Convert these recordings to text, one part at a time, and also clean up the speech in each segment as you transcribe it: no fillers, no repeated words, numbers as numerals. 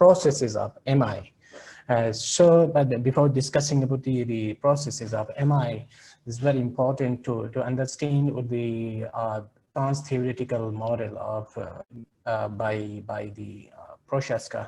processes of MI. But before discussing about the processes of MI, it's very important to understand the trans-theoretical model of by the Prochaska.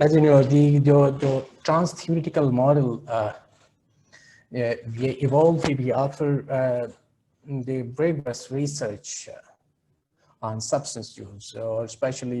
As you know, the trans-theoretical model evolved after the rigorous research on substance use, or especially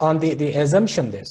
on the assumption this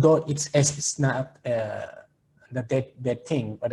though it's not that thing, but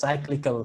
cyclical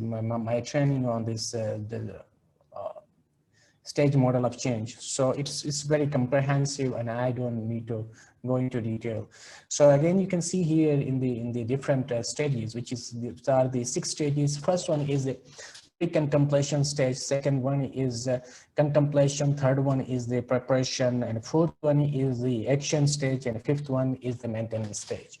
my training on this stage model of change. So it's very comprehensive and I don't need to go into detail. So again, you can see here in the different stages, which are the 6 stages. First one is the pre-contemplation stage, second one is contemplation, third one is the preparation, and fourth one is the action stage, and fifth one is the maintenance stage.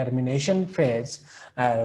termination phase.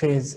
phase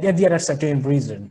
There are certain reasons.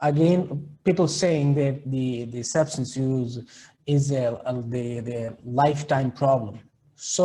again people saying that the substance use is the lifetime problem. So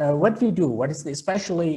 What we do, what is especially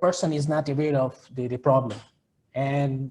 person is not aware of the problem, and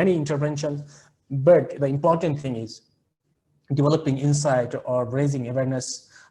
many interventions, but the important thing is developing insight or raising awareness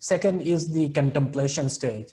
Second is the contemplation stage,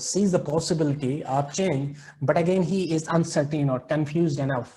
sees the possibility of change, but again he is uncertain or confused enough,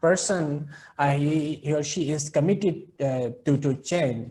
person he or she is committed to change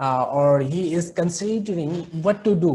or he is considering what to do,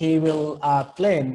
he will plan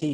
he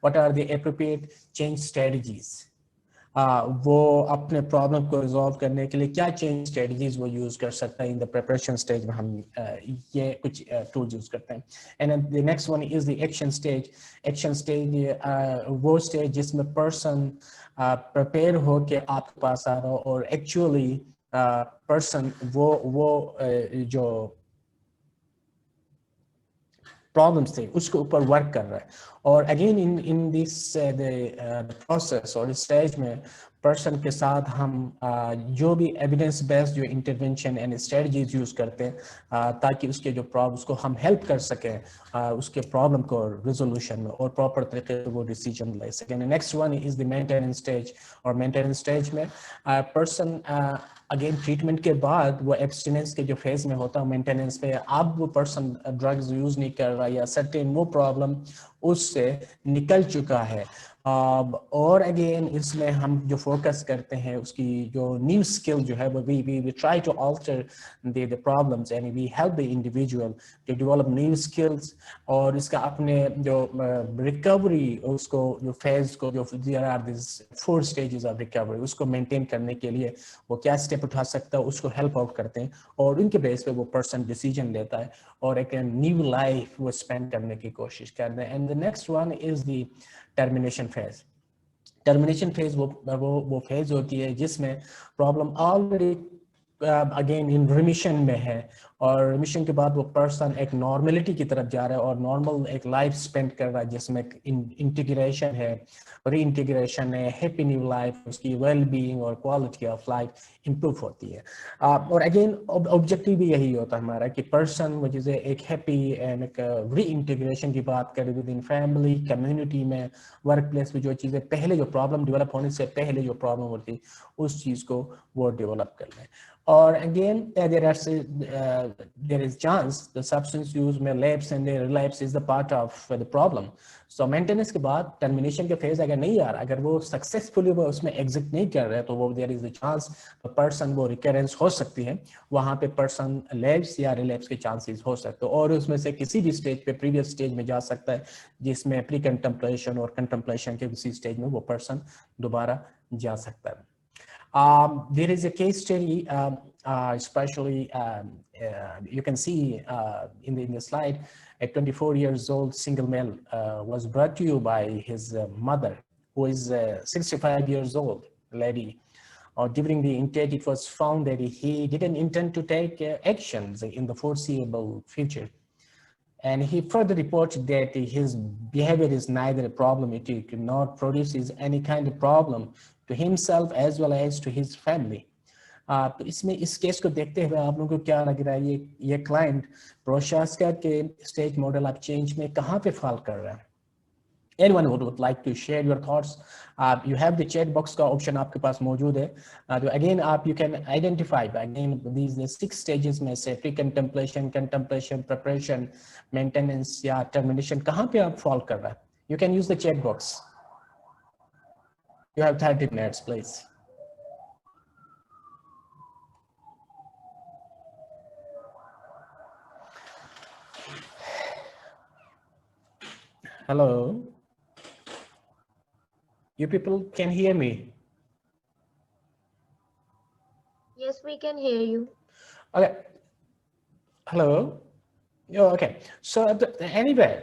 what are the appropriate change strategies. وہ اپنے problem کو resolve کرنے کے لیے کیا change strategies وہ use کر سکتا ہے. ان دا پریپریشن اسٹیج میں ہم یہ کچھ ٹولز یوز کرتے ہیں. And the next one is the action stage. Action stage وہ اسٹیج جس میں پرسن پریپیئر ہو کے آپ کے پاس آ رہا ہو اور ایکچولی پرسن وہ جو پرابلمس تھے اس کے اوپر ورک کر رہا ہے. اور اگین ان دس پروسیس اور اسٹیج میں پرسن کے ساتھ ہم جو بھی ایویڈنس بیسڈ جو انٹرونشن اینڈ اسٹریٹجیز یوز کرتے ہیں تاکہ اس کے جو پرابلمس کو ہم ہیلپ کر سکیں اس کے پرابلم کو ریزولوشن میں اور پراپر طریقے سے وہ ڈیسیجن لے سکیں. Next one is the maintenance stage. اور مینٹیننس اسٹیج میں پرسن اگین ٹریٹمنٹ کے بعد وہ ایبسٹیننس کے جو فیز میں ہوتا ہے مینٹیننس پہ اب وہ پرسن ڈرگز یوز نہیں کر رہا یا سرٹین وہ پرابلم اس سے نکل چکا ہے. اور اگین اس میں ہم جو فوکس کرتے ہیں اس کی جو نیو اسکل جو ہے وہ we try to alter the problems and we help the individual to develop new skills. اور اس کا اپنے جو ریکوری اس کو جو فیز کو جو there are these 4 stages of recovery اس کو مینٹین کرنے کے لیے وہ کیا اسٹیپ اٹھا سکتا ہے اس کو ہیلپ آؤٹ کرتے ہیں اور ان کے بیس پہ وہ پرسن ڈیسیجن لیتا ہے اور ایک نیو لائف وہ اسپینڈ کرنے کی کوشش کرتے ہیں. And the next one is the termination phase. Termination phase وہ فیز ہوتی ہے جس میں problem already again in remission میں ہے اور ریمیشن کے بعد وہ پرسن ایک نارملٹی کی طرف جا رہا ہے اور نارمل ایک لائف اسپینڈ کر رہا ہے جس میں انٹیگریشن ہے, ری انٹیگریشن ہے, ہیپی نیو لائف, اس کی ویل بینگ اور کوالٹی آف لائف امپروو ہوتی ہے. اور اگین آبجیکٹیو بھی یہی ہوتا ہے ہمارا کہ پرسن وہ چیزیں ایک ہیپی اینڈ ایک ری انٹیگریشن کی بات کرے ود ان فیملی کمیونٹی میں ورک پلیس میں جو چیزیں پہلے جو پرابلم ڈیولپ ہونے سے پہلے جو پرابلم ہوتی اس چیز کو وہ ڈیولپ کر لیں. اور again there is chance the substance use may lapse and the relapse is the part of the problem. So maintenance کے بعد termination کے phase اگر نہیں آ رہا, اگر وہ successfully وہ اس میں exit نہیں کر رہے تو وہ there is a chance the person وہ recurrence ہو سکتی ہے, وہاں پہ person lapse یا relapse کے chances ہو سکتے اور اس میں سے کسی بھی stage پہ previous stage میں جا سکتا ہے جس میں pre contemplation اور contemplation کے کسی stage میں وہ person دوبارہ جا سکتا ہے. There is a case study, especially you can see in the slide, a 24 years old single male was brought to you by his mother, who is 65 years old lady. During the intake, it was found that he didn't intend to take actions in the foreseeable future. And he further reported that his behavior is neither problematic nor produces any kind of problem to himself as well as to his family. تو اس میں اس case کو دیکھتے ہوئے آپ لوگوں کو کیا لگ رہا ہے یہ کلائنٹ پروشاسکا کے اسٹیج ماڈل آف چینج میں کہاں پہ فال کر رہا ہے؟ Anyone who would like to share your thoughts, you have the chat box کا option آپ کے پاس موجود ہے. Again, you can identify again these 6 stages میں سے pre-contemplation, contemplation, preparation, maintenance یا termination کہاں پہ آپ fall کر رہا ہے. You can use the chat box. You have 30 minutes, please. Hello. You people can hear me? Yes, we can hear you. Okay. Hello. Oh, okay. So anyway,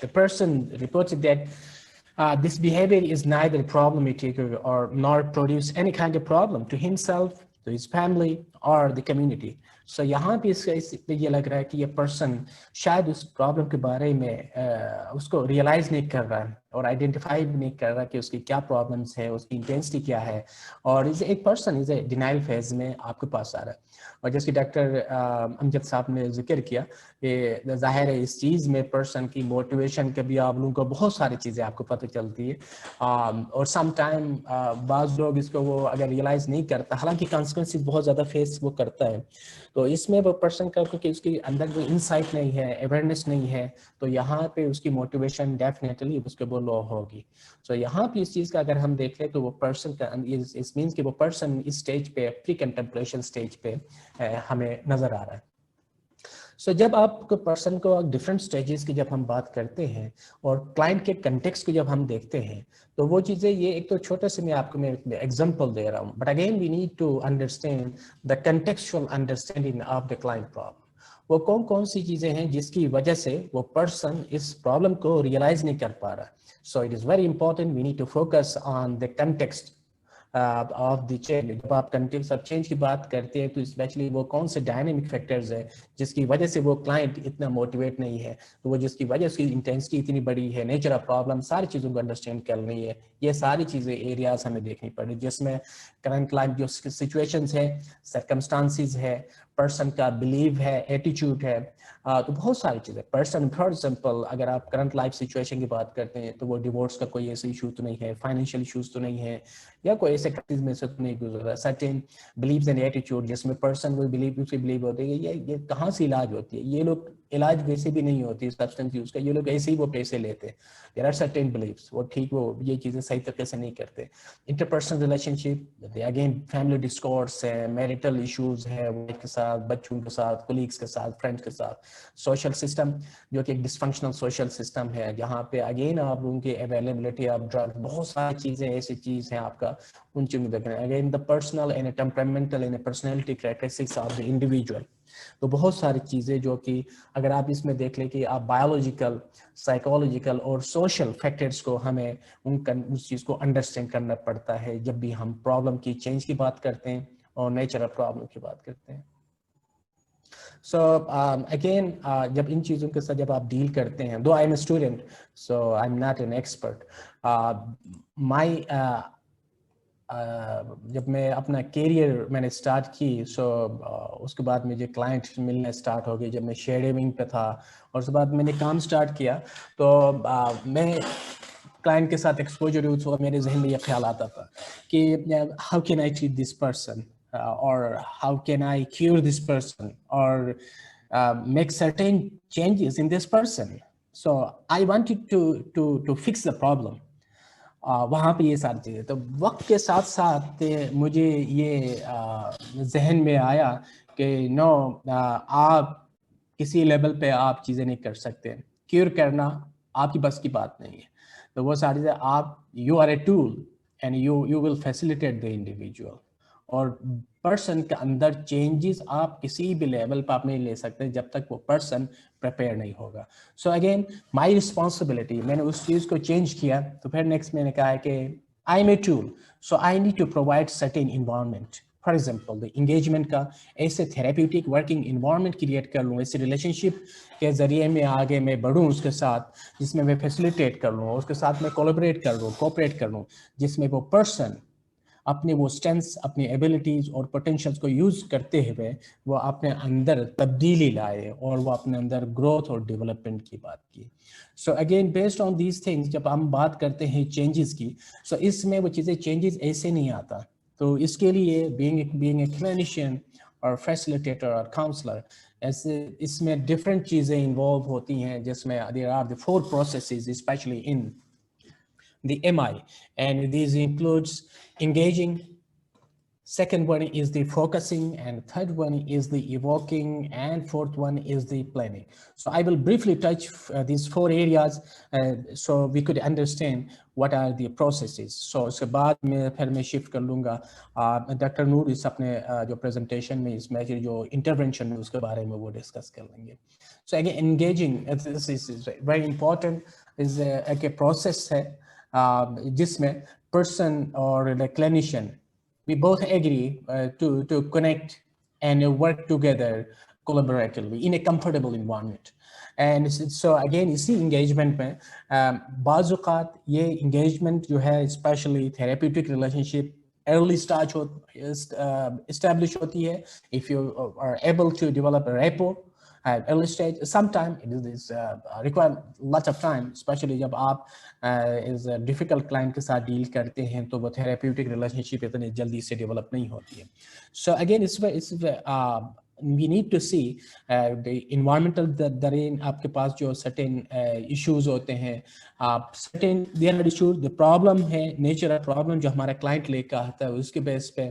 the person reported that this behavior is neither problematic or nor produce any kind of problem to himself, to his family or the community. So یہاں پہ اس پہ یہ لگ رہا ہے کہ یہ person شاید اس پرابلم کے بارے میں اس کو ریئلائز نہیں کر رہا اور آئیڈینٹیفائی بھی نہیں کر رہا کہ اس کی کیا پرابلمس ہے, اس کی انٹینسٹی کیا ہے, اور ایک person is a denial phase میں آپ کے پاس آ رہا ہے. اور جیسے ڈاکٹر امجد صاحب نے ذکر کیا کہ ظاہر ہے اس چیز میں پرسن کی موٹیویشن کے بھی آپ لوگوں کو بہت ساری چیزیں آپ کو پتہ چلتی ہے, اور سم ٹائم بعض لوگ اس کو وہ اگر ریئلائز نہیں کرتا, حالانکہ کانسیکوینسز بہت زیادہ فیس وہ کرتا ہے, تو اس میں وہ پرسن کا کیونکہ اس کے اندر جو انسائٹ نہیں ہے, اویئرنیس نہیں ہے, تو یہاں پہ اس کی موٹیویشن ڈیفینیٹلی اس کے وہ لو ہوگی. سو یہاں پہ اس چیز کا اگر ہم دیکھ لیں تو وہ پرسن کا اس مینس کہ وہ پرسن اس اسٹیج پہ پری کنٹمپلیشن اسٹیج پہ ہمیں نظر آ رہا ہے. سو جب آپ کو پرسن کو ڈفرینٹ اسٹیجز کی جب ہم بات کرتے ہیں اور کلائنٹ کے کنٹیکسٹ کو جب ہم دیکھتے ہیں تو وہ چیزیں یہ ایک تو چھوٹا سے میں آپ کو میں ایگزامپل دے رہا ہوں but again we need to understand the contextual understanding of the client problem. وہ کون سی چیزیں ہیں جس کی وجہ سے وہ پرسن اس پرابلم کو ریئلائز نہیں کر پا رہا. So it is very important we need to focus on the context of the change. جب آپ کنٹیکسٹ آف چینج کی بات کرتے ہیں تو اسپیشلی وہ کون سے ڈائنامک فیکٹرز ہیں جس کی وجہ سے وہ کلائنٹ اتنا موٹیویٹ نہیں ہے, تو وہ جس کی وجہ سے انٹینسٹی اتنی بڑی ہے, نیچر آف پرابلم, ساری چیزوں کو انڈرسٹینڈ کرنی ہے. یہ ساری چیزیں ایریاز ہمیں دیکھنی پڑی جس میں کرنٹ لائف جو سچویشنز ہے, سرکمسٹانسز ہے, پرسن کا بلیو ہے, ایٹیچیوڈ ہے, تو بہت ساری چیزیں. پرسن فار ایگزامپل اگر آپ کرنٹ لائف سچویشن کی بات کرتے ہیں تو وہ ڈیورس کا کوئی ایسا ایشو تو نہیں ہے, فائنینشیل ایشوز تو نہیں ہے, یا کوئی ایسے کرائسس میں سے تو نہیں گزر رہا. سرٹن بلیوز اینڈ ایٹیچیوڈ جس میں پرسن وہ بلیو ہوتے ہیں یہ کہاں سے علاج ہوتی ہے, یہ لوگ علاج ویسے بھی نہیں ہوتی سبسٹنس یوز کا, یہ لوگ ایسے ہی وہ پیسے لیتے ہیں. دیر آر سرٹن بلیوز وہ ٹھیک وہ یہ چیزیں صحیح طریقے سے نہیں کرتے. انٹرپرسنل ریلیشن شپ اگین فیملی ڈسکورس ہے, میریٹل ایشوز ہے وائف کے ساتھ, بچوں کے ساتھ, کولیگس کے ساتھ, فرینڈس کے ساتھ. سوشل سسٹم جو کہ ایک ڈسفنکشنل سوشل سسٹم ہے جہاں پہ اگین آپ ان کی اویلیبلٹی آف ڈرگ, بہت ساری چیزیں ایسی چیز ہیں آپ کا ان چیزوں میں دیکھنا ہے. Again the personal and temperamental and personality characteristics of the individual. تو بہت ساری چیزیں جو کہ اگر آپ اس میں دیکھ لیں کہ آپ بایولوجیکل, سائیکولوجیکل اور سوشل فیکٹرز کو ہمیں اس چیز کو انڈرسٹینڈ کرنا پڑتا ہے جب بھی ہم پرابلم کی چینج کی بات کرتے ہیں اور نیچر آف پرابلم کی بات کرتے ہیں. سو اگین جب ان چیزوں کے ساتھ جب آپ ڈیل کرتے ہیں, though I am a student so I am not an expert, my جب میں اپنا کیریئر میں نے اسٹارٹ کی سو اس کے بعد مجھے کلائنٹ ملنا اسٹارٹ ہو گئی. جب میں شیڈونگ پہ تھا اور اس کے بعد میں نے کام اسٹارٹ کیا تو میں کلائنٹ کے ساتھ ایکسپوجر یوز ہوا, میرے ذہن میں یہ خیال آتا تھا کہ how can I treat this person اور how can I cure this person اور make certain changes in this person. So I wanted to fix the problem. وہاں پہ یہ ساری چیزیں تو وقت کے ساتھ ساتھ مجھے یہ ذہن میں آیا کہ نو, آپ کسی لیول پہ آپ چیزیں نہیں کر سکتے, کیور کرنا آپ کی بس کی بات نہیں ہے. تو وہ ساری چیزیں آپ you are a tool and you will facilitate the individual. اور پرسن کے اندر چینجز آپ کسی بھی لیول پہ آپ نہیں لے سکتے جب تک وہ پرسن پریپیئر نہیں ہوگا. سو اگین مائی رسپانسبلٹی, میں نے اس چیز کو چینج کیا تو پھر نیکسٹ میں نے کہا کہ I am a tool so I need to provide certain environment. For example engagement کا ایسے تھراپیوٹک ورکنگ انوائرمنٹ کریٹ کر لوں, ایسے ریلیشن شپ کے ذریعے میں آگے میں بڑھوں اس کے ساتھ جس میں فیسیلیٹیٹ کر لوں, اس کے ساتھ میں کولیبریٹ کر لوں, کوپریٹ کر لوں, جس میں وہ پرسن اپنے وہ اسٹرینتھس, اپنی ایبلٹیز اور پوٹینشیلس کو یوز کرتے ہوئے وہ اپنے اندر تبدیلی لائے اور وہ اپنے اندر گروتھ اور ڈیولپمنٹ کی بات کی. So again based on these things جب ہم بات کرتے ہیں چینجز کی, سو اس میں وہ چیزیں چینجز ایسے نہیں آتا. تو اس کے لیے بینگ اے کلینیشین اور فیسیلیٹیٹر اور کاؤنسلر ایسے اس میں ڈفرینٹ چیزیں انوالو ہوتی ہیں جس میں there are the 4 processes especially in the MI, and these includes engaging, second one is the focusing, and third one is the evoking, and fourth one is the planning. So I will briefly touch these 4 areas so we could understand what are the processes. So اس کے بعد میں پھر میں shift کر لوں گا doctor نور اس اپنے جو presentation میں اس میں جو انٹرونشن ہے اس کے بارے میں وہ ڈسکس کر لیں گے. So again engaging, this is very important, is ایک پروسیس ہے جس میں پرسن اور clinician we both agree to connect and work together collaboratively in a comfortable environment. And so again اسی engagement میں بعض اوقات یہ engagement جو ہے especially therapeutic relationship early stage establish ہوتی ہے if you are able to develop a rapport at early stage. Sometimes it is require lots of time, especially جب آپ is a difficult client کے ساتھ ڈیل کرتے ہیں تو وہ therapeutic relationship اتنی جلدی سے ڈیولپ نہیں ہوتی ہے. So again we need to see the environmental therein آپ کے پاس جو certain issues ہوتے ہیں, certain there are issues, the problem ہے nature of problem جو ہمارا client لے کے آتا ہے اس کے بیس پہ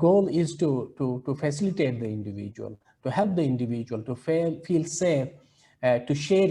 goal is to facilitate the individual, to help the individual to feel safe, to share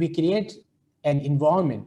we create an environment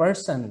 person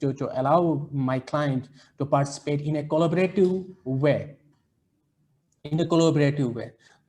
to allow my client to participate in a collaborative way।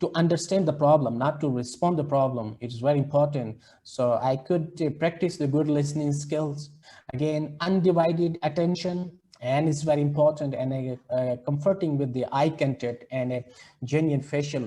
to understand the problem, not to respond the problem. It is very important. So I could practice the good listening skills. Again, undivided attention, and it's very important, and comforting with the eye contact and a genuine facial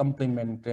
complement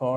for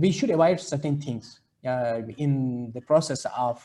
We should avoid certain things in the process of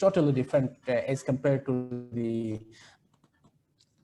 totally different as compared to the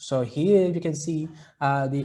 So here you can see the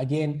again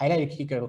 hierarchical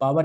power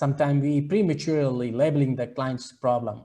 sometimes we prematurely labeling the client's problem।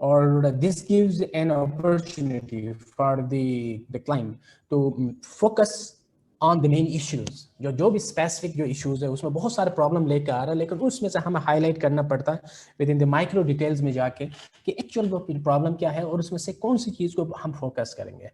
or this gives an opportunity for the client to focus on the main issues. جو بھی specific جو issues ہے اس میں بہت سارے problem لے کے آ رہا ہے, لیکن اس میں سے ہمیں ہائی لائٹ کرنا پڑتا ہے with in the micro details میں جا کے کہ ایکچوئل وہ پرابلم کیا ہے اور اس میں سے کون سی چیز کو ہم فوکس کریں گے,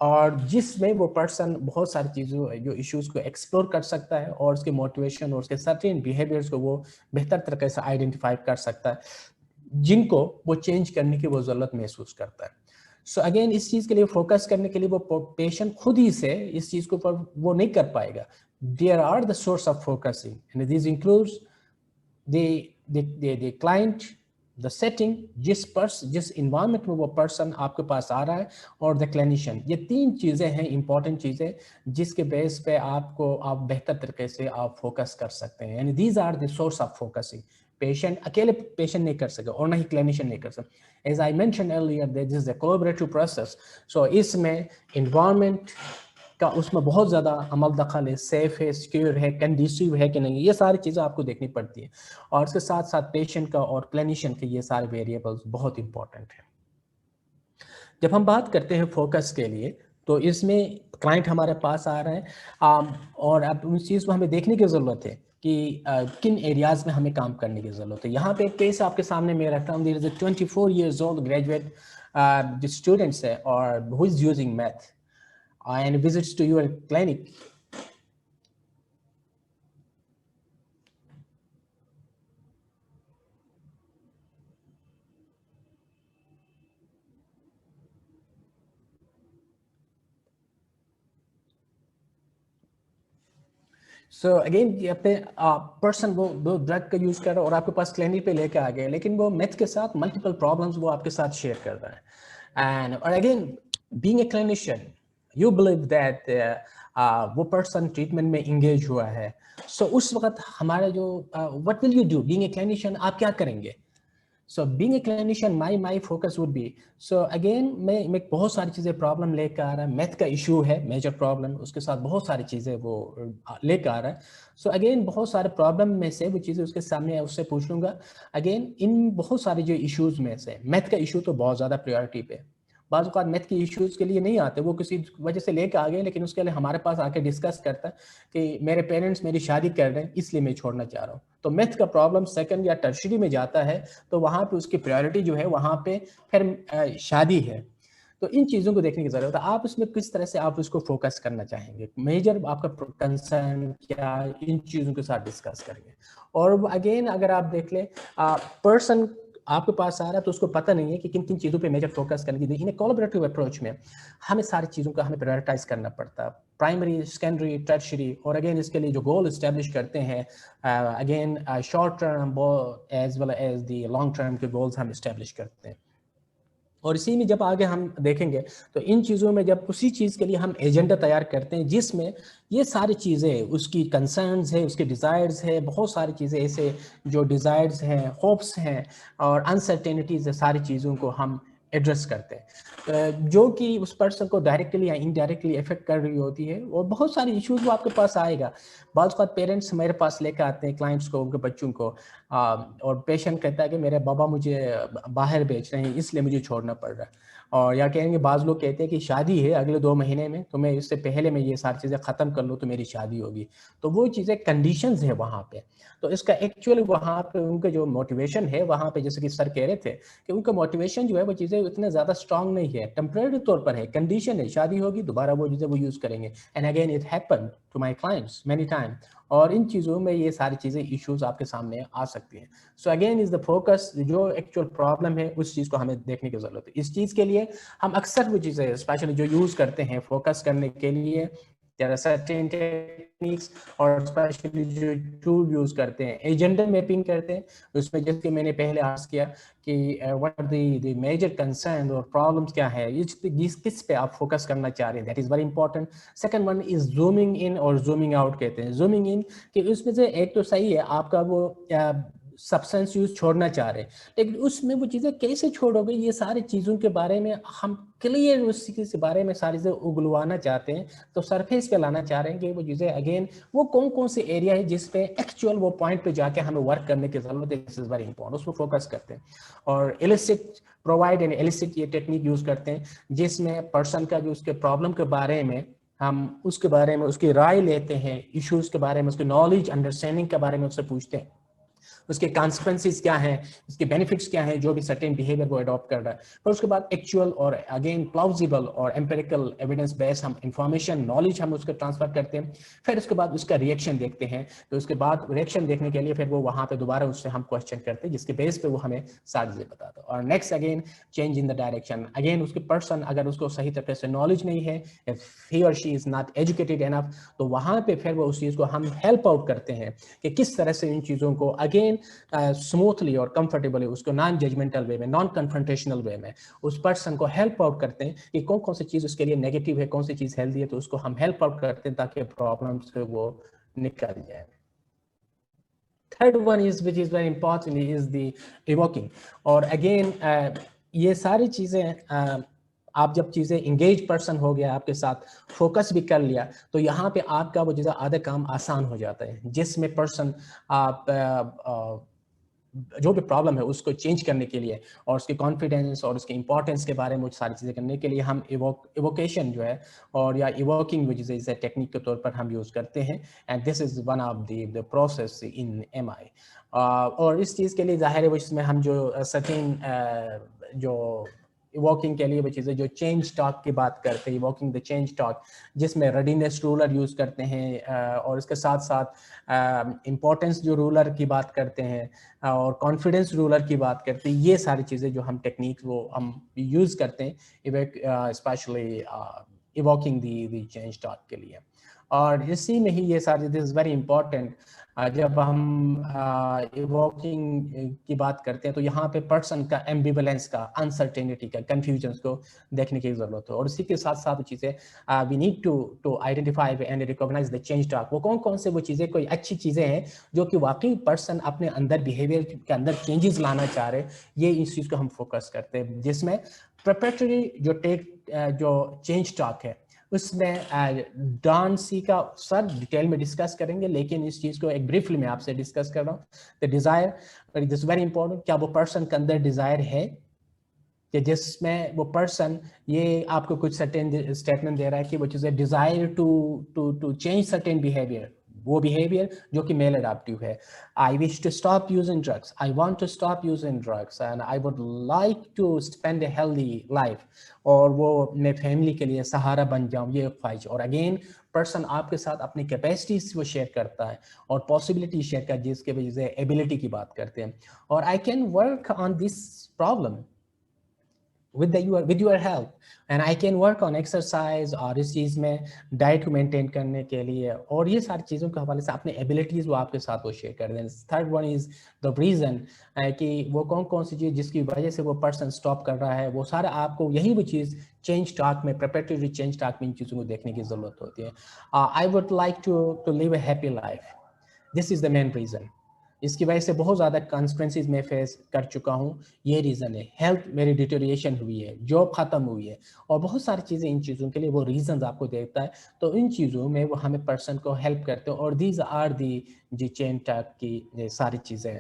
اور جس میں وہ پرسن بہت ساری چیزوں جو ایشوز کو ایکسپلور کر سکتا ہے اور اس کے موٹیویشن اور اس کے سرٹین بیہیویئرس کو وہ بہتر طریقے سے آئیڈینٹیفائی کر سکتا ہے جن کو وہ چینج کرنے کی وہ ضرورت محسوس کرتا ہے. سو اگین اس چیز کے لیے فوکس کرنے کے لیے وہ پیشنٹ خود ہی سے اس چیز کے اوپر وہ نہیں کر پائے گا. There are the source of focusing, and these includes the client, the setting, جس environment میں وہ person آپ کے پاس آ رہا ہے, اور the clinician. یہ تین چیزیں ہیں important چیزیں جس کے بیس پہ آپ بہتر طریقے سے آپ فوکس کر سکتے ہیں, and these are the source of focusing. Patient اکیلے پیشنٹ نہیں کر سکے اور نہ ہی کلینیشین نہیں کر سکے. As I mentioned earlier, this is a collaborative process. So اس میں environment کا اس میں بہت زیادہ عمل دخل ہے, سیف ہے, سیکیور ہے, کنڈیسیو ہے کہ نہیں, یہ ساری چیزیں آپ کو دیکھنی پڑتی ہیں, اور اس کے ساتھ ساتھ پیشنٹ کا اور کلینیشین کے یہ سارے ویریبلز بہت امپورٹنٹ ہیں. جب ہم بات کرتے ہیں فوکس کے لیے تو اس میں کلائنٹ ہمارے پاس آ رہے ہیں, اور اب اس چیز کو ہمیں دیکھنے کی ضرورت ہے کہ کن ایریاز میں ہمیں کام کرنے کی ضرورت ہے. یہاں پہ ایک کیس آپ کے سامنے میں رکھتا ہوں. دیر از اے 24 years old graduate جو اسٹوڈنٹس ہے اور who is using math and visits to your clinic. So again یہ اپنے پرسن وہ ڈرگ کا یوز کر رہا ہے اور آپ کے پاس کلینک پہ لے کے آ گئے, لیکن وہ میتھ کے ساتھ ملٹیپل پرابلمس وہ آپ کے ساتھ شیئر کر رہا ہے. اینڈ اور again being a clinician you believe that وہ پرسن ٹریٹمنٹ میں انگیج ہوا ہے. سو اس وقت ہمارا جو what will you do being a clinician, آپ کیا کریں گے؟ So being a clinician, my focus would be, so again میں بہت ساری چیزیں پرابلم لے کے آ رہا ہے. میتھ کا ایشو ہے میجر پرابلم, اس کے ساتھ بہت ساری چیزیں وہ لے کے آ رہا ہے. سو اگین بہت سارے پرابلم میں سے وہ چیزیں اس کے سامنے اس سے پوچھ لوں گا. اگین ان بہت سارے جو ایشوز میں سے میتھ کا ایشو تو بہت زیادہ پریورٹی پہ. بعض اوقات میتھ کی ایشوز کے لیے نہیں آتے, وہ کسی وجہ سے لے کے آ گئے, لیکن اس کے لیے ہمارے پاس آ کے ڈسکس کرتا ہے کہ میرے پیرنٹس میری شادی کر رہے ہیں اس لیے میں چھوڑنا چاہ رہا ہوں. تو میتھ کا پرابلم سیکنڈ یا ٹرشری میں جاتا ہے, تو وہاں پہ اس کی پریورٹی جو ہے وہاں پہ پھر شادی ہے. تو ان چیزوں کو دیکھنے کی ضرورت ہے. آپ اس میں کس طرح سے آپ اس کو فوکس کرنا چاہیں گے, میجر آپ کا کنسرن کیا, ان چیزوں کے ساتھ ڈسکس کریں گے. اور اگین اگر آپ دیکھ لیں پرسن آپ کے پاس آ رہا ہے تو اس کو پتہ نہیں ہے کہ کن کن چیزوں پہ میجر فوکس کرنے کی. ان کولیبریٹو اپروچ میں ہمیں ساری چیزوں کا ہمیں پرائورٹائز کرنا پڑتا ہے, پرائمری, سیکنڈری, ٹرشری, اور اگین اس کے لیے جو گول اسٹیبلش کرتے ہیں again short term as well as the long term کے گولز ہم اسٹیبلش کرتے ہیں. اور اسی میں جب آگے ہم دیکھیں گے تو ان چیزوں میں جب اسی چیز کے لیے ہم ایجنڈا تیار کرتے ہیں جس میں یہ ساری چیزیں اس کی کنسرنز ہے, اس کے ڈیزائرز ہے, بہت ساری چیزیں ایسے جو ڈیزائرز ہیں, ہوپس ہیں اور انسرٹینٹیز ہے, ساری چیزوں کو ہم ایڈریس کرتے ہیں جو کہ اس پرسن کو ڈائریکٹلی یا انڈائریکٹلی افیکٹ کر رہی ہوتی ہے. اور بہت ساری ایشوز وہ آپ کے پاس آئے گا. بعض اوقات پیرنٹس میرے پاس لے کے آتے ہیں کلائنٹس کو, ان کے بچوں کو, اور پیشنٹ کہتا ہے کہ میرے بابا مجھے باہر بیچ رہے ہیں اس لیے مجھے چھوڑنا پڑ رہا ہے. اور یا کہیں گے بعض لوگ کہتے ہیں کہ شادی ہے اگلے 2 مہینے میں, تو میں اس سے پہلے میں یہ ساری چیزیں ختم کر لوں تو میری شادی ہوگی. تو وہ چیزیں کنڈیشنز ہیں وہاں پہ. تو اس کا ایکچولی وہاں پہ ان کا جو موٹیویشن ہے وہاں پہ جیسے کہ سر کہہ رہے تھے کہ ان کا موٹیویشن جو ہے وہ چیزیں اتنے زیادہ اسٹرانگ نہیں ہے, ٹیمپریری طور پر ہے, کنڈیشن ہے, شادی ہوگی دوبارہ وہ چیزیں وہ یوز کریں گے. And again it happen to my clients many time. اور ان چیزوں میں یہ ساری چیزیں ایشوز آپ کے سامنے آ سکتی ہیں. So again is the focus, جو ایکچوئل پرابلم ہے اس چیز کو ہمیں دیکھنے کی ضرورت ہے. اس چیز کے لیے ہم اکثر وہ چیزیں اسپیشلی جو یوز کرتے ہیں فوکس کرنے کے لیے, there are certain techniques اور اسپیشلی جو ٹول یوز کرتے ہیں, ایجنڈا میپنگ کرتے ہیں. اس میں جیسے کہ میں نے پہلے عرض کیا کہ what are the major concern اور problems کیا ہے, کس پہ آپ فوکس کرنا چاہ رہے ہیں, that is very important. Second one is zooming in اور zooming out کہتے ہیں. zooming in کہ اس میں سے ایک تو صحیح ہے آپ کا وہ سبسٹنس یوز چھوڑنا چاہ رہے ہیں, لیکن اس میں وہ چیزیں کیسے چھوڑو گے, یہ ساری چیزوں کے بارے میں ہم کلیئر اس کے بارے میں ساری چیزیں اگلوانا چاہتے ہیں. تو سرفیس پہ لانا چاہ رہے ہیں کہ وہ چیزیں اگین وہ کون سے ایریا ہے جس پہ ایکچوئل وہ پوائنٹ پہ جا کے ہمیں ورک کرنے کی ضرورت ہے. دس از ویری امپورٹنٹ, اس پہ فوکس کرتے ہیں. اور ایلسٹ پرووائڈ اینڈ ایلسٹ یہ ٹیکنیک یوز کرتے ہیں جس میں پرسن کا جو اس کے پرابلم کے بارے میں ہم اس کے بارے میں اس کی رائے لیتے ہیں, ایشوز کے بارے میں, اس کے نالج انڈرسٹینڈنگ کے بارے میں اس سے پوچھتے ہیں, اس کے کانسیکوینسز کیا ہیں, اس کے بینیفٹس کیا ہیں جو بھی سرٹن بیہیویئر وہ اڈاپٹ کر رہا ہے. پھر اس کے بعد ایکچوئل اور اگین پلاؤزیبل اور امپیریکل ایویڈنس بیس ہم انفارمیشن نالج ہم اس کو ٹرانسفر کرتے ہیں. پھر اس کے بعد اس کا ریئیکشن دیکھتے ہیں, تو اس کے بعد ریئیکشن دیکھنے کے لیے پھر وہ وہاں پہ دوبارہ اس سے ہم کوشچن کرتے ہیں جس کے بیس پہ وہ ہمیں ساری چیزیں بتاتا ہے. اور next again change in the direction, again اس کے پرسن اگر اس کو صحیح طریقے سے نالج نہیں ہے, ہی اور شی از ناٹ ایجوکیٹڈ انف, تو وہاں پہ پھر وہ اس چیز کو ہم ہیلپ آؤٹ کرتے ہیں کہ کس طرح سے ان چیزوں کو اگین اسموتھلی اور کمفرٹیبلی اس کو نان ججمنٹل وے میں, نان کنفرنٹیشنل وے میں اس پرسن کو ہیلپ آؤٹ کرتے ہیں کہ کون کون سی چیز اس کے لیے نیگیٹو ہے, کون سی چیز ہیلدی ہے, تو اس کو ہم ہیلپ آؤٹ کرتے ہیں تاکہ پرابلم سے وہ نکل جائے. Third one is, which is very important, is the evoking. اور again یہ ساری چیزیں آپ جب چیزیں انگیج پرسن ہو گیا, آپ کے ساتھ فوکس بھی کر لیا, تو یہاں پہ آپ کا وہ چیزیں آدھا کام آسان ہو جاتا ہے, جس میں پرسن آپ جو بھی پرابلم ہے اس کو چینج کرنے کے لیے اور اس کی کانفیڈینس اور اس کی امپورٹنس کے بارے میں ساری چیزیں کرنے کے لیے ہم ایووکیشن جو ہے اور یا ایووکنگ وچ از اے ٹیکنیک کے طور پر ہم یوز کرتے ہیں. And this is one of the process in M I. اور اس چیز کے لیے ظاہر ہے وہ اس میں ہم جو سرٹین جو ایووکنگ کے لیے وہ چیزیں جو چینج ٹاک کی بات کرتے ہیں, ایووکنگ دا چینج ٹاک, جس میں ریڈینس رولر یوز کرتے ہیں اور اس کے ساتھ ساتھ امپورٹنس جو رولر کی بات کرتے ہیں اور کانفیڈنس رولر کی بات کرتے ہیں. یہ ساری چیزیں جو ہم ٹیکنیک وہ ہم یوز کرتے ہیں اسپیشلی ایووکنگ دی چینج ٹاک کے لیے. اور اسی میں ہی یہ ساری دس از ویری امپورٹنٹ. جب ہم ایووکنگ کی بات کرتے ہیں تو یہاں پہ پرسن کا ایمبیولنس کا, انسرٹینٹی کا, کنفیوژنس کو دیکھنے کی ضرورت ہے. اور اسی کے ساتھ ساتھ چیزیں we need to identify and recognise the change talk. وہ کون کون سے وہ چیزیں کوئی اچھی چیزیں ہیں جو کہ واقعی پرسن اپنے اندر بیہیویئر کے اندر چینجز لانا چاہ رہے, یہ اس چیز کو ہم فوکس کرتے ہیں. جس میں پریپریٹری جو چینج ٹاک ہے اس میں ڈان سی کا سر ڈیٹیل میں ڈسکس کریں گے, لیکن اس چیز کو ایک بریفلی میں آپ سے ڈسکس کر رہا ہوں. دا Dzire, it is very important, کیا وہ پرسن کے اندر ڈیزائر ہے کہ جس میں وہ پرسن یہ آپ کو کچھ سرٹین اسٹیٹمنٹ دے رہا ہے کہ وہ چیزیں desire to change certain behaviour, وہ بیہیویئر جو کہ میل اڈاپٹیو ہے. I wish to stop using drugs. I want to stop using drugs and I would like to spend a healthy life. اور وہ میں فیملی کے لیے سہارا بن جاؤں, یہ خواہش. اور اگین پرسن آپ کے ساتھ اپنی کیپیسٹیز وہ شیئر کرتا ہے اور پاسبلٹی شیئر کرتا ہے, جس کے وجہ سے ایبلٹی کی بات کرتے ہیں. اور I can work on this problem with your help and I can work on exercise اور اس چیز میں ڈائٹ کو مینٹین کرنے کے لیے, اور یہ ساری چیزوں کے حوالے سے اپنے ایبلٹیز وہ آپ کے ساتھ وہ شیئر کر دیں. Third one is the reason, کہ وہ کون سی چیز جس کی وجہ سے وہ پرسن اسٹاپ کر رہا ہے, وہ سارا آپ کو یہی وہ چیز چینج ٹاک میں, پریپریٹری چینج ٹاک میں ان چیزوں کو دیکھنے کی ضرورت ہوتی ہے. I would like to live a happy life. This is the main reason. اس کی وجہ سے بہت زیادہ کانسیکوینسز میں فیس کر چکا ہوں, یہ ریزن ہے. ہیلتھ میری ڈیٹیریشن ہوئی ہے, جاب ختم ہوئی ہے, اور بہت ساری چیزیں ان چیزوں کے لیے وہ ریزنز آپ کو دیتا ہے. تو ان چیزوں میں وہ ہمیں پرسن کو ہیلپ کرتے ہیں, اور these are the change talk کی ساری چیزیں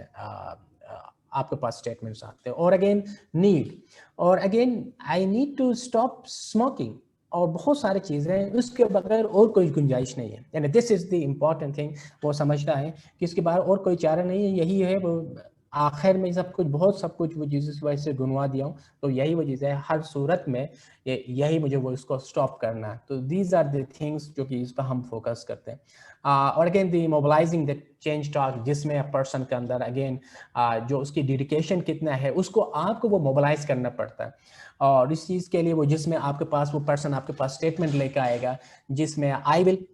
آپ کے پاس اسٹیٹمنٹس آتے ہیں. اور اگین نیڈ, اور again I need to stop smoking, اور بہت ساری چیزیں اس کے بغیر اور کوئی گنجائش نہیں ہے. یعنی دس از دی امپورٹنٹ تھنگ, وہ سمجھتا ہے کہ اس کے باہر اور کوئی چارہ نہیں ہے, یہی ہے. وہ آخر میں سب کچھ وہ جس وجہ سے گنوا دیا ہوں, تو یہی وہ چیز ہے. ہر صورت میں یہی مجھے وہ اس کو اسٹاپ کرنا ہے. تو دیز آر دی تھنگس جو کہ اس پہ ہم فوکس کرتے ہیں. اور again the mobilising the change talk, جس میں پرسن کے اندر اگین جو اس کی ڈیڈیکیشن کتنا ہے اس کو آپ کو وہ موبلائز کرنا پڑتا ہے. اور اس چیز کے لیے وہ جس میں آپ کے پاس وہ پرسن آپ کے پاس اسٹیٹمنٹ لے کے آئے گا, جس میں آئی ول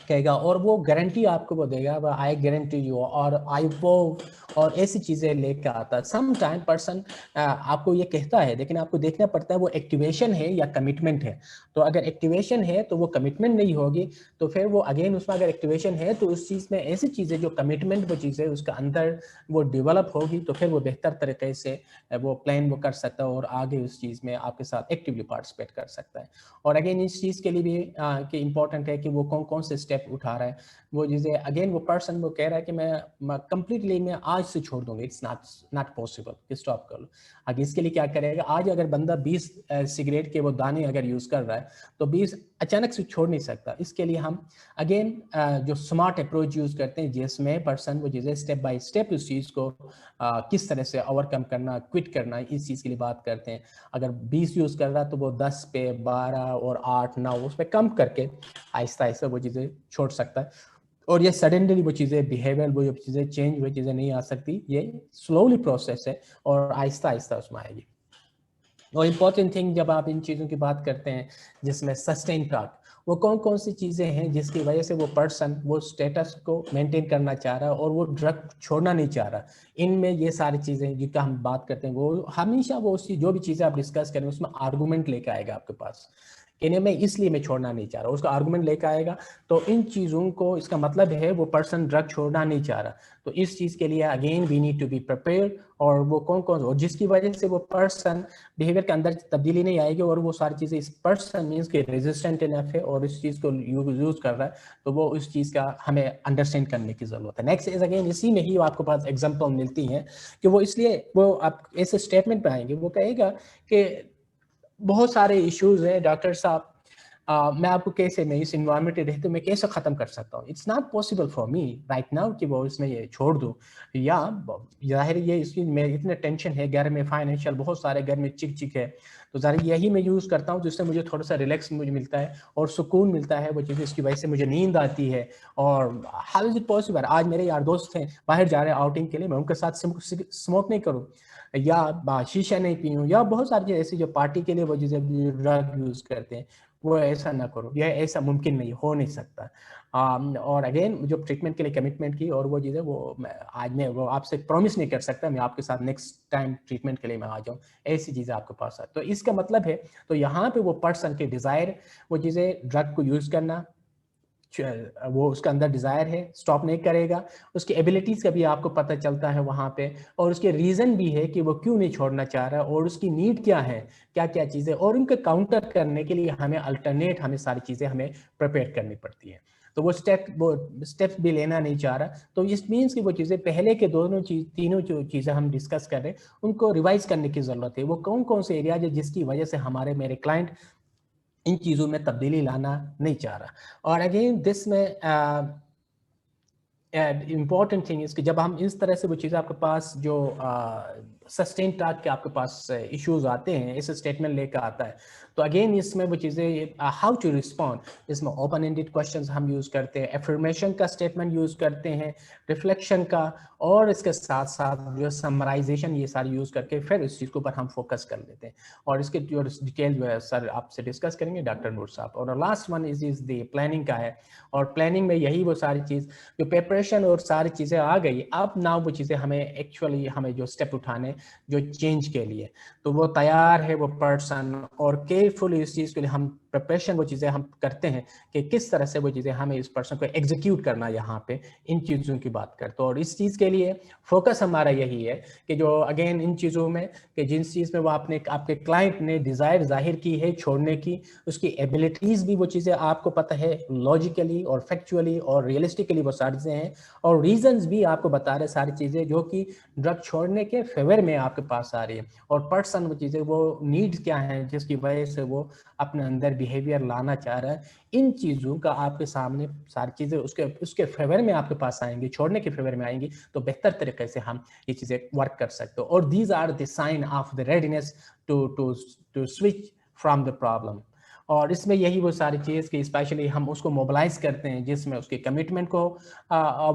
کہے گا, اور وہ گارنٹی آپ کو وہ دے گا, آئی گارنٹی یو, اور آئی وہ, اور ایسی چیزیں لے کے آتا ہے. سم ٹائم پرسن آپ کو یہ کہتا ہے, لیکن آپ کو دیکھنا پڑتا ہے وہ ایکٹیویشن ہے یا کمٹمنٹ ہے. تو اگر ایکٹیویشن ہے تو وہ کمٹمنٹ نہیں ہوگی, تو پھر وہ اگین اس میں اگر ایکٹیویشن ہے تو اس چیز میں ایسی چیزیں جو کمٹمنٹ وہ چیزیں اس کا اندر وہ ڈیولپ ہوگی, تو پھر وہ بہتر طریقے سے وہ پلان وہ کر سکتا ہے اور آگے اس چیز میں آپ کے ساتھ ایکٹیولی پارٹیسپیٹ کر سکتا ہے. اور اگین اس چیز کے لیے بھی کہ امپورٹنٹ ہے کہ وہ کون کون سے اسٹیپ اٹھا رہا ہے وہ چیزیں اگین وہ پرسن وہ کہہ رہا ہے کہ میں کمپلیٹلی میں آج سے چھوڑ دوں گا, اٹس ناٹ پاسبل کہ اسٹاپ کر لو. اگر اس کے لیے کیا کرے گا, آج اگر بندہ 20 سگریٹ کے وہ دانے اگر یوز کر رہا ہے تو 20 اچانک سے چھوڑ نہیں سکتا. اس کے لیے ہم اگین جو اسمارٹ اپروچ یوز کرتے ہیں جس میں پرسن وہ چیزیں اسٹیپ بائی اسٹیپ اس چیز کو کس طرح سے اوور کم کرنا, کوئٹ کرنا, اس چیز کے لیے بات کرتے ہیں. اگر 20 یوز کر رہا ہے تو وہ 10 پہ 12 اور 8 9 اس پہ کم کر کے آہستہ آہستہ وہ چیزیں چھوڑ سکتا ہے. اور یہ سڈنلی وہ چیزیں بیہیویئر وہ چیزیں چینج وہ چیزیں نہیں آ سکتی, یہ سلولی پروسیس ہے اور آہستہ آہستہ اس میں آئے گی. اور امپورٹنٹ تھنگ جب آپ ان چیزوں کی بات کرتے ہیں جس میں سسٹین ٹاک, وہ کون سی چیزیں ہیں جس کی وجہ سے وہ پرسن وہ اسٹیٹس کو مینٹین کرنا چاہ رہا ہے اور وہ ڈرگ چھوڑنا نہیں چاہ رہا. ان میں یہ ساری چیزیں جن کا ہم بات کرتے ہیں وہ ہمیشہ وہ اس کی جو بھی چیزیں آپ ڈسکس کریں اس میں آرگومنٹ لے کے آئے گا آپ کے پاس کہ میں اس لیے میں چھوڑنا نہیں چاہ رہا, اس کا آرگومنٹ لے کے آئے گا. تو ان چیزوں کو اس کا مطلب ہے وہ پرسن ڈرگ چھوڑنا نہیں چاہ رہا. تو اس چیز کے لیے again we need to be prepare, اور وہ کون اور جس کی وجہ سے وہ پرسن بیہیویئر کے اندر تبدیلی نہیں آئے گی اور وہ ساری چیزیں اس پرسن مینس کہ ریزسٹنٹ انف ہے اور اس چیز کو یوز کر رہا ہے, تو وہ اس چیز کا ہمیں انڈرسٹینڈ کرنے کی ضرورت ہے. نیکسٹ از اگین اسی میں ہی آپ کو پاس ایگزامپل ملتی ہیں کہ وہ اس لیے وہ آپ ایسے اسٹیٹمنٹ پہ آئیں گے, وہ کہے گا کہ بہت سارے ایشوز ہیں ڈاکٹر صاحب, میں آپ کو کیسے میں اس انوائرمنٹ میں رہتے میں کیسے ختم کر سکتا ہوں, it's not possible for me right now کہ وہ اس میں یہ چھوڑ دوں. یا ظاہر یہ اس کی میں اتنا ٹینشن ہے گھر میں, فائنینشیل بہت سارے گھر میں چک ہے, تو ظاہر یہی میں یوز کرتا ہوں جس سے مجھے تھوڑا سا ریلیکس مجھے ملتا ہے اور سکون ملتا ہے, وہ چیزیں اس کی وجہ سے مجھے نیند آتی ہے. اور ہاؤ از اٹ پاسبل, آج میرے یار دوست ہیں باہر جا رہے ہیں آؤٹنگ کے لیے, میں ان کے ساتھ اسموک نہیں کروں یا شیشہ نہیں پیوں, یا بہت ساری ایسی جو پارٹی کے لیے وہ چیزیں ڈرگ یوز کرتے ہیں وہ ایسا نہ کرو, یہ ایسا ممکن نہیں ہو نہیں سکتا. اور اگین جو ٹریٹمنٹ کے لیے کمٹمنٹ کی اور وہ چیزیں وہ آج میں وہ آپ سے پرومس نہیں کر سکتا میں آپ کے ساتھ نیکسٹ ٹائم ٹریٹمنٹ کے لیے میں آ جاؤں, ایسی چیزیں آپ کے پاس آئے. تو اس کا مطلب ہے تو یہاں پہ وہ پرسن کے ڈیزائر وہ چیزیں ڈرگ کو یوز کرنا, وہ اس کا اندر ڈیزائر ہے, اسٹاپ نہیں کرے گا, اس کی ایبلٹیز کا بھی آپ کو پتہ چلتا ہے وہاں پہ, اور اس کے ریزن بھی ہے کہ وہ کیوں نہیں چھوڑنا چاہ رہا اور اس کی نیڈ کیا ہے, کیا کیا چیزیں, اور ان کے کاؤنٹر کرنے کے لیے ہمیں الٹرنیٹ ہمیں ساری چیزیں ہمیں پریپیئر کرنی پڑتی ہیں. تو وہ اسٹیپس بھی لینا نہیں چاہ رہا, تو اس مینس کہ وہ چیزیں پہلے کے تینوں جو چیزیں ہم ڈسکس کر رہے ہیں ان کو ریوائز کرنے کی ضرورت ہے. وہ کون سے ایریاز ہے جس کی وجہ سے میرے کلائنٹ ان چیزوں میں تبدیلی لانا نہیں چاہ رہا. اور اگین دس میں امپورٹنٹ تھنگ اس کہ جب ہم اس طرح سے وہ چیزیں آپ کے پاس جو سسٹین ٹاک کے آپ کے پاس ایشوز آتے ہیں, اس اسٹیٹمنٹ لے کر آتا ہے, تو اگین اس میں وہ چیزیں ہاؤ ٹو رسپونڈ, اس میں اوپن اینڈڈ کوشچنز ہم یوز کرتے ہیں, افرمیشن کا اسٹیٹمنٹ یوز کرتے ہیں, ریفلیکشن کا, اور اس کے ساتھ ساتھ جو سمرائزیشن یہ ساری یوز کر کے پھر اس چیز کے اوپر ہم فوکس کر لیتے ہیں. اور اس کے جو ڈیٹیل جو ہے سر آپ سے ڈسکس کریں گے ڈاکٹر نور صاحب. اور last one is the planning کا ہے, اور پلاننگ میں یہی وہ ساری چیز جو پیپریشن اور ساری چیزیں آ گئی, اب نہ وہ چیزیں ہمیں ایکچولی ہمیں جو اسٹیپ اٹھانے جو چینج کے لیے, تو وہ تیار ہے وہ پرسن, اور کیئرفلی اس چیز کے لیے ہم پریپریشن وہ چیزیں ہم کرتے ہیں کہ کس طرح سے وہ چیزیں ہمیں اس پرسن کو ایگزیکیوٹ کرنا, یہاں پہ ان چیزوں کی بات کرتے. اور اس چیز کے لیے فوکس ہمارا یہی ہے کہ جو اگین ان چیزوں میں کہ جن چیز میں وہ آپ کے کلائنٹ نے ڈیزائر ظاہر کی ہے چھوڑنے کی, اس کی ایبلٹیز بھی وہ چیزیں آپ کو پتہ ہے لاجیکلی اور فیکچولی اور ریئلسٹکلی وہ ساری چیزیں ہیں, اور ریزنز بھی آپ کو بتا رہے ساری چیزیں جو کہ ڈرگ چھوڑنے کے فیور میں آپ کے پاس آ رہی ہے, اور پرسن وہ چیزیں وہ نیڈ کیا ہیں جس کی وجہ سے وہ اپنے اندر بیہیویئر لانا چاہ رہا ہے. ان چیزوں کا آپ کے سامنے ساری چیزیں اس کے فیور میں آپ کے پاس آئیں گی, چھوڑنے کے فیور میں آئیں گی, تو بہتر طریقے سے ہم یہ چیزیں ورک کر سکتے ہو. اور these are the sign of the readiness to switch from the problem. اور اس میں یہی وہ ساری چیز کہ اسپیشلی ہم اس کو موبلائز کرتے ہیں جس میں اس کے کمٹمنٹ کو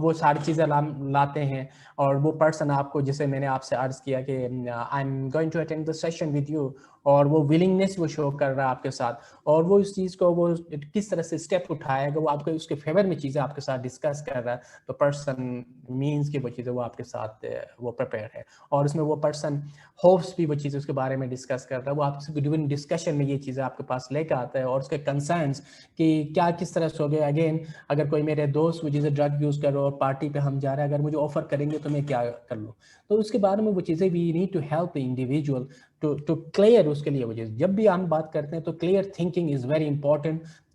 وہ ساری چیزیں لاتے ہیں, اور وہ پرسن آپ کو جسے میں نے آپ سے عرض کیا کہ I am going to attend the session with you, اور وہ ولنگنیس وہ شو کر رہا ہے آپ کے ساتھ, اور وہ اس چیز کو وہ کس طرح سے اسٹیپ اٹھائے گا, وہ آپ کے اس کے فیور میں چیزیں آپ کے ساتھ ڈسکس کر رہا ہے, تو پرسن مینس کہ وہ چیزیں وہ آپ کے ساتھ وہ پریپیئر ہے. اور اس میں وہ پرسن ہوپس بھی وہ چیزیں اس کے بارے میں ڈسکس کرتا ہے, وہ آپ سے ڈیورنگ ڈسکشن میں یہ چیزیں آپ کے پاس لے کے آتا ہے, اور اس کے کنسرنس کہ کیا کس طرح سے ہو گیا. اگین اگر کوئی میرے دوست وہ چیزیں ڈرگ یوز کرو اور پارٹی پہ ہم جا رہے ہیں, اگر مجھے آفر کریں گے تو میں کیا کر لوں, تو اس کے بارے میں وہ چیزیں we need to help the individual to clear اس کے لیے. وہ چیز جب بھی ہم بات کرتے ہیں تو clear thinking is very important,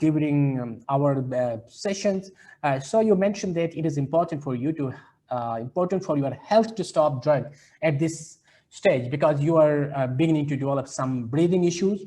during our sessions. So you mentioned that it is important for you to important for your health to stop drug at this stage because you are beginning to develop some breathing issues.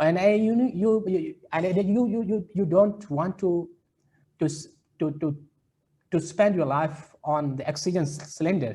and you don't want to spend your life on the oxygen cylinder.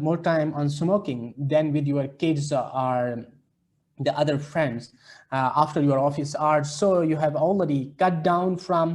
more time on smoking than with your kids or the other friends after your office hours. So you have already cut down from